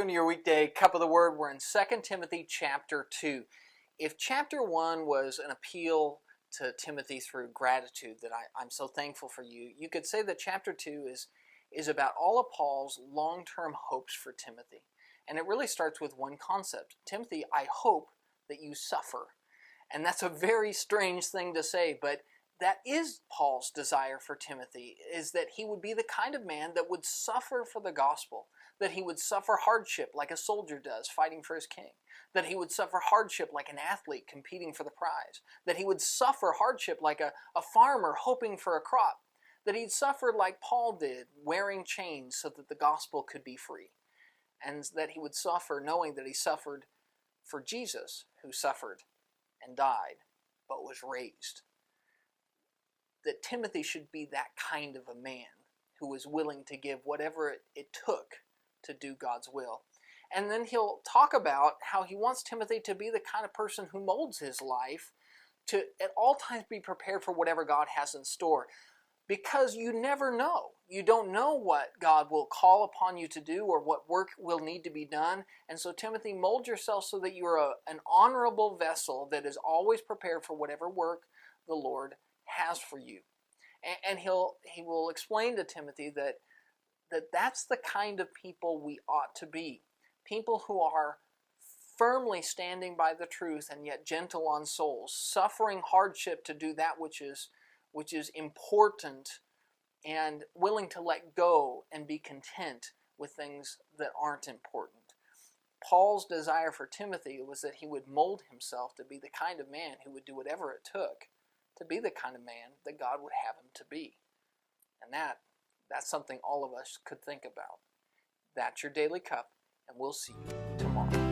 to your weekday cup of the word. We're in 2 Timothy chapter 2. If chapter 1 was an appeal to Timothy through gratitude, that I'm so thankful for you, you could say that chapter 2 is about all of Paul's long-term hopes for Timothy. And it really starts with one concept. Timothy, I hope that you suffer. And that's a very strange thing to say, but that is Paul's desire for Timothy, is that he would be the kind of man that would suffer for the gospel, that he would suffer hardship like a soldier does fighting for his king, that he would suffer hardship like an athlete competing for the prize, that he would suffer hardship like a farmer hoping for a crop, that he'd suffer like Paul did, wearing chains so that the gospel could be free, and that he would suffer knowing that he suffered for Jesus, who suffered and died but was raised. That Timothy should be that kind of a man who was willing to give whatever it took to do God's will. And then he'll talk about how he wants Timothy to be the kind of person who molds his life to at all times be prepared for whatever God has in store. Because you never know. You don't know what God will call upon you to do or what work will need to be done. And so Timothy, mold yourself so that you're an honorable vessel that is always prepared for whatever work the Lord has for you. And he will explain to Timothy that's the kind of people we ought to be. People who are firmly standing by the truth and yet gentle on souls, suffering hardship to do that which is important, and willing to let go and be content with things that aren't important. Paul's desire for Timothy was that he would mold himself to be the kind of man who would do whatever it took to be the kind of man that God would have him to be. And that's something all of us could think about. That's your Daily Cup, and we'll see you tomorrow.